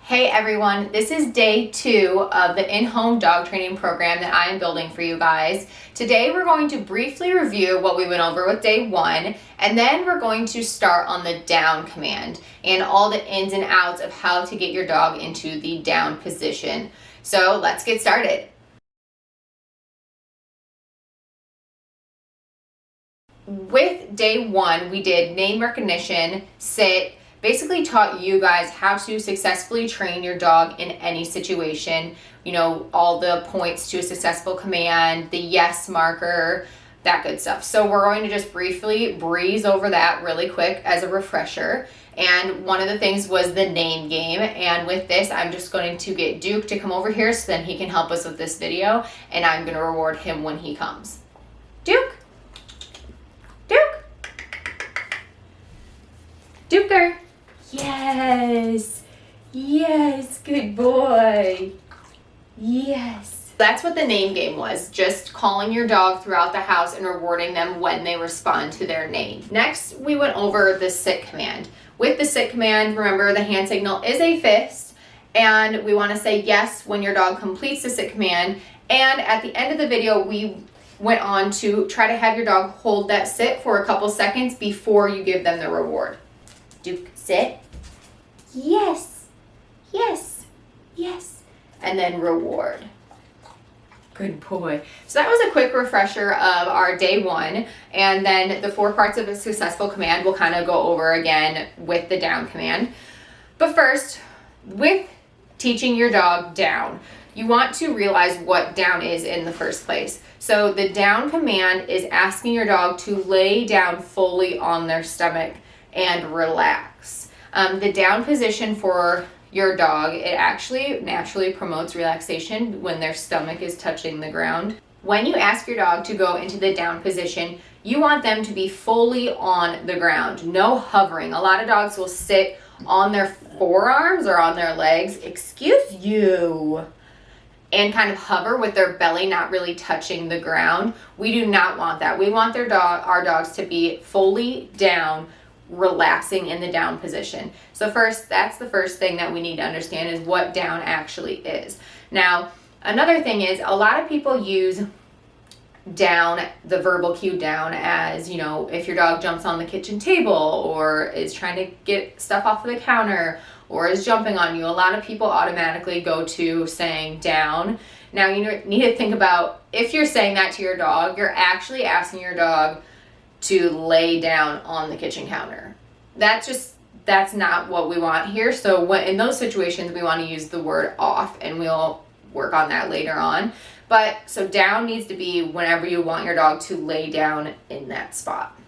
Hey everyone, this is day 2 of the in-home dog training program that I am building for you guys. Today we're going to briefly review what we went over with day 1, and then we're going to start on the down command and all the ins and outs of how to get your dog into the down position. So let's get started. With day 1, we did name recognition, sit, basically taught you guys how to successfully train your dog in any situation. You know, all the points to a successful command, the yes marker, that good stuff. So we're going to just briefly breeze over that really quick as a refresher. And one of the things was the name game. And with this, I'm just going to get Duke to come over here so then he can help us with this video. And I'm going to reward him when he comes. Duke? Duke? Duker? Yes, yes, good boy, yes. That's what the name game was, just calling your dog throughout the house and rewarding them when they respond to their name. Next, we went over the sit command. With the sit command, remember the hand signal is a fist, and we want to say yes when your dog completes the sit command. And at the end of the video, we went on to try to have your dog hold that sit for a couple seconds before you give them the reward. Duke, sit. Yes, yes, yes. And then reward. Good boy. So that was a quick refresher of our day 1. And then the 4 parts of a successful command we'll kind of go over again with the down command. But first, with teaching your dog down, you want to realize what down is in the first place. So the down command is asking your dog to lay down fully on their stomach and relax. The down position for your dog, it actually naturally promotes relaxation when their stomach is touching the ground. When you ask your dog to go into the down position, you want them to be fully on the ground, no hovering. A lot of dogs will sit on their forearms or on their legs, excuse you, and kind of hover with their belly not really touching the ground. We do not want that. We want our dogs to be fully down, relaxing in the down position. So first, that's the first thing that we need to understand is what down actually is. Now, another thing is a lot of people use down, the verbal cue down, as, you know, if your dog jumps on the kitchen table or is trying to get stuff off of the counter or is jumping on you. A lot of people automatically go to saying down. Now, you need to think about if you're saying that to your dog, you're actually asking your dog to lay down on the kitchen counter. That's not what we want here. So in those situations, we want to use the word off, and we'll work on that later on. But so down needs to be whenever you want your dog to lay down in that spot.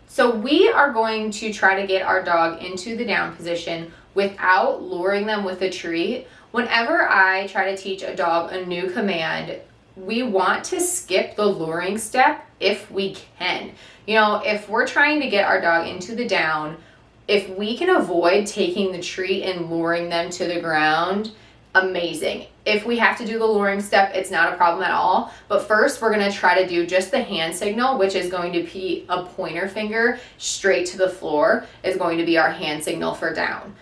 So we are going to try to get our dog into the down position without luring them with a treat. Whenever I try to teach a dog a new command, we want to skip the luring step if we can. You know, if we're trying to get our dog into the down, if we can avoid taking the treat and luring them to the ground, amazing. If we have to do the luring step, it's not a problem at all. But first, we're going to try to do just the hand signal, which is going to be a pointer finger straight to the floor, is going to be our hand signal for down.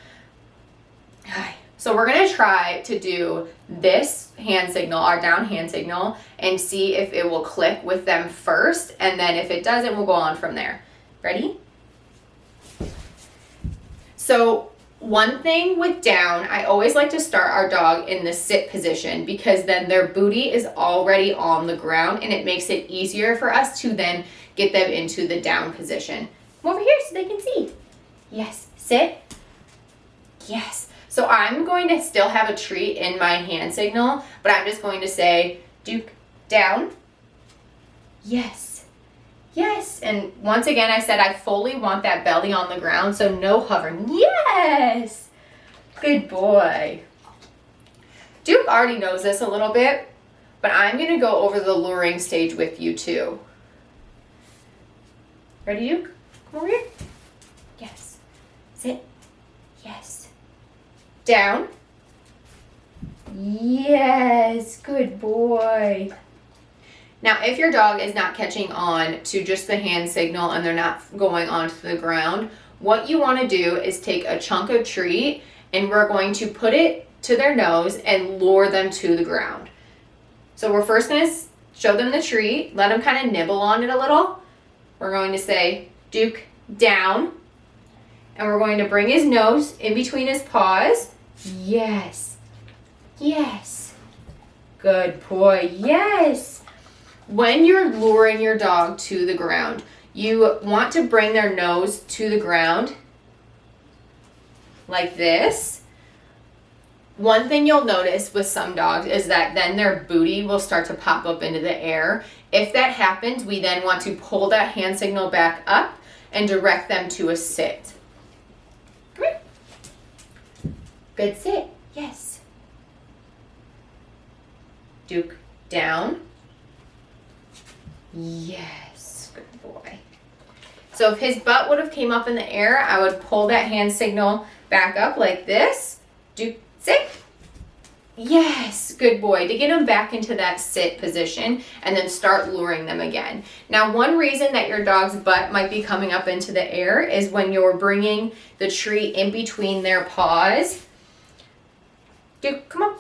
So we're going to try to do this hand signal, our down hand signal, and see if it will click with them first. And then if it doesn't, we'll go on from there. Ready? So one thing with down, I always like to start our dog in the sit position because then their booty is already on the ground and it makes it easier for us to then get them into the down position. Come over here so they can see. Yes. Sit. Yes. So I'm going to still have a treat in my hand signal, but I'm just going to say, Duke, down. Yes, yes. And once again, I said I fully want that belly on the ground, so no hovering. Yes, good boy. Duke already knows this a little bit, but I'm going to go over the luring stage with you too. Ready, Duke? Come over here. Yes. Sit. Yes. Down. Yes, good boy. Now, if your dog is not catching on to just the hand signal and they're not going onto the ground, what you want to do is take a chunk of treat and we're going to put it to their nose and lure them to the ground. So we're first going to show them the treat, let them kind of nibble on it a little. We're going to say, Duke, down. And we're going to bring his nose in between his paws. Yes. Yes. Good boy. Yes. When you're luring your dog to the ground, you want to bring their nose to the ground like this. One thing you'll notice with some dogs is that then their booty will start to pop up into the air. If that happens, we then want to pull that hand signal back up and direct them to a sit. Come here. Good sit. Yes. Duke, down. Yes. Good boy. So if his butt would have came up in the air, I would pull that hand signal back up like this. Duke, sit. Yes, good boy. To get them back into that sit position and then start luring them again. Now, one reason that your dog's butt might be coming up into the air is when you're bringing the treat in between their paws. Duke, come on.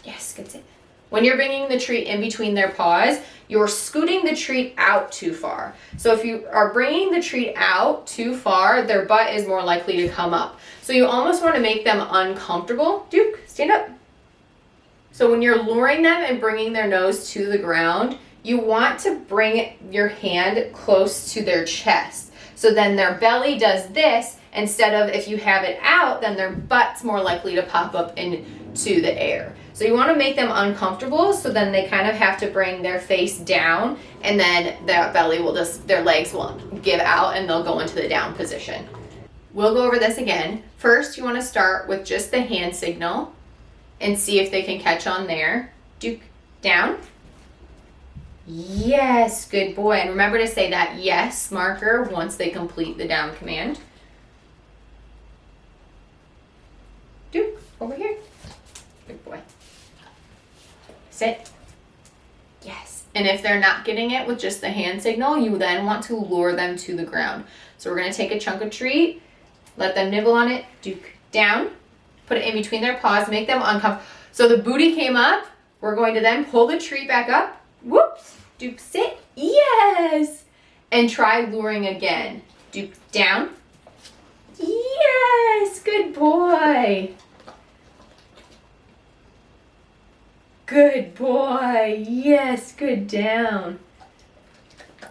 Yes, good sit. When you're bringing the treat in between their paws, you're scooting the treat out too far. So if you are bringing the treat out too far, their butt is more likely to come up. So you almost want to make them uncomfortable. Duke, stand up. So when you're luring them and bringing their nose to the ground, you want to bring your hand close to their chest. So then their belly does this instead of, if you have it out, then their butt's more likely to pop up into the air. So you want to make them uncomfortable, so then they kind of have to bring their face down, and then their belly will just, their legs will give out and they'll go into the down position. We'll go over this again. First, you want to start with just the hand signal and see if they can catch on there. Duke, down. Yes, good boy. And remember to say that yes marker once they complete the down command. Duke, over here. Good boy. Sit. Yes. And if they're not getting it with just the hand signal, you then want to lure them to the ground. So we're going to take a chunk of treat, let them nibble on it. Duke, down. Put it in between their paws, make them uncomfortable. So the booty came up. We're going to then pull the treat back up. Whoops. Duke, sit. Yes. And try luring again. Duke, down. Yes. Good boy. Good boy. Yes. Good down.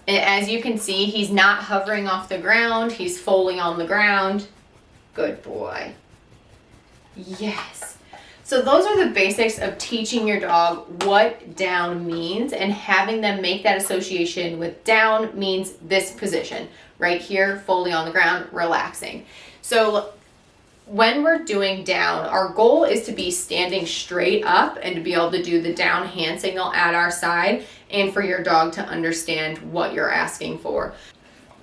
And as you can see, he's not hovering off the ground. He's fully on the ground. Good boy. Yes. So those are the basics of teaching your dog what down means and having them make that association with down means this position right here, fully on the ground, relaxing. So when we're doing down, our goal is to be standing straight up and to be able to do the down hand signal at our side and for your dog to understand what you're asking for.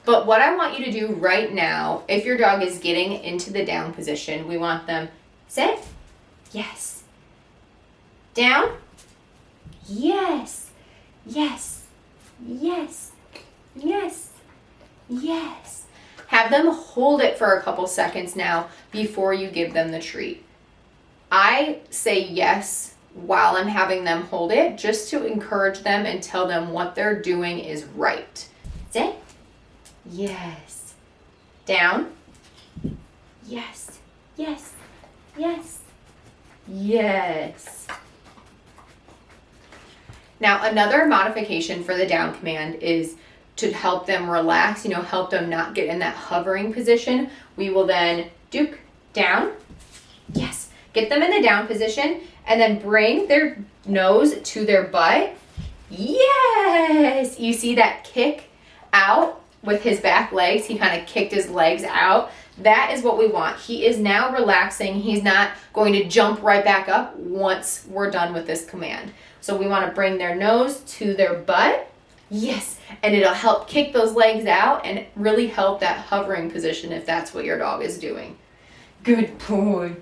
But what I want you to do right now, if your dog is getting into the down position, we want them sit. Yes. Down. Yes. Yes. Yes. Yes. Yes. Have them hold it for a couple seconds now before you give them the treat. I say yes while I'm having them hold it just to encourage them and tell them what they're doing is right. Sit. Yes. Down. Yes. Yes. Yes. Yes. Now, another modification for the down command is to help them relax, help them not get in that hovering position. We will then Duke, down. Yes. Get them in the down position and then bring their nose to their butt. Yes. You see that kick out with his back legs? He kind of kicked his legs out. That is what we want. He is now relaxing. He's not going to jump right back up once we're done with this command. So we want to bring their nose to their butt. Yes, and it'll help kick those legs out and really help that hovering position if that's what your dog is doing. Good boy.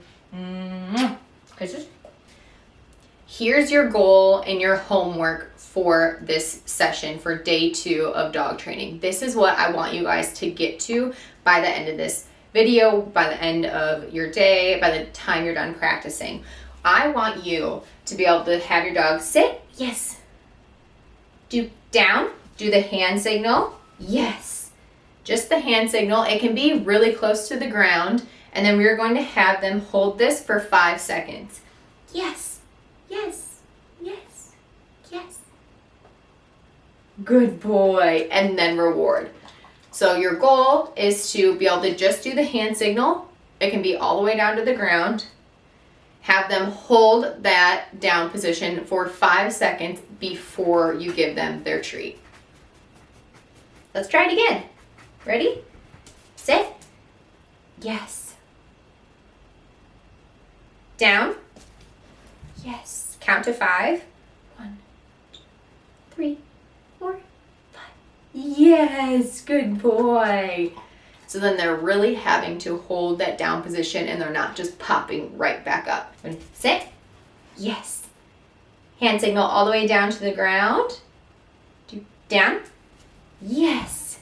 Here's your goal and your homework for this session for day 2 of dog training. This is what I want you guys to get to by the end of this video, by the end of your day, by the time you're done practicing. I want you to be able to have your dog sit, yes. Do down, do the hand signal, yes. Just the hand signal. It can be really close to the ground, and then we're going to have them hold this for 5 seconds. Yes, yes, yes, yes. Good boy. And then reward. So your goal is to be able to just do the hand signal. It can be all the way down to the ground. Have them hold that down position for 5 seconds before you give them their treat. Let's try it again. Ready? Sit. Yes. Down. Yes. Count to 5. 1, 2, 3, 4, 5. Yes, good boy. So then they're really having to hold that down position and they're not just popping right back up. Sit. Yes. Hand signal all the way down to the ground. Do down. Yes.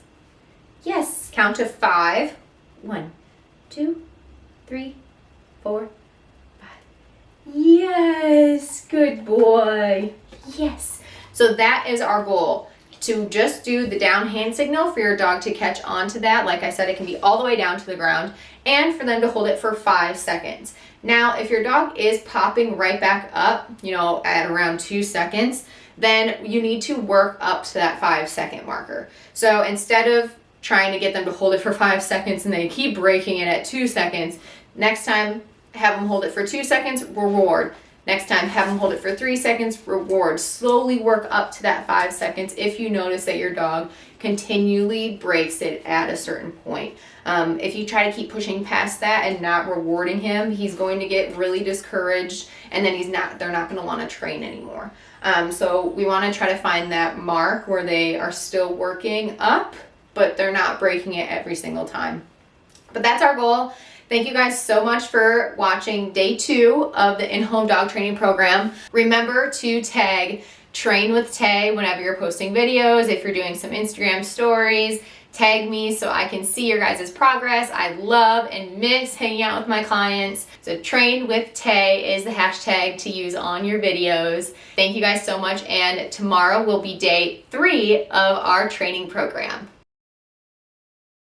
Yes. Count to 5. 1, 2, 3, 4, 5. Yes. Good boy. Yes. So that is our goal. To just do the down hand signal for your dog to catch on to that. Like I said, it can be all the way down to the ground, and for them to hold it for 5 seconds. Now, if your dog is popping right back up, at around 2 seconds, then you need to work up to that 5-second marker. So instead of trying to get them to hold it for 5 seconds and they keep breaking it at 2 seconds, next time have them hold it for 2 seconds, reward. Next time, have them hold it for 3 seconds, reward. Slowly work up to that 5 seconds if you notice that your dog continually breaks it at a certain point. If you try to keep pushing past that and not rewarding him, he's going to get really discouraged, and then they're not going to want to train anymore. So we want to try to find that mark where they are still working up, but they're not breaking it every single time. But that's our goal. Thank you guys so much for watching day 2 of the in-home dog training program. Remember to tag Train with Tay whenever you're posting videos. If you're doing some Instagram stories, tag me so I can see your guys' progress. I love and miss hanging out with my clients. So Train with Tay is the hashtag to use on your videos. Thank you guys so much, and tomorrow will be day 3 of our training program.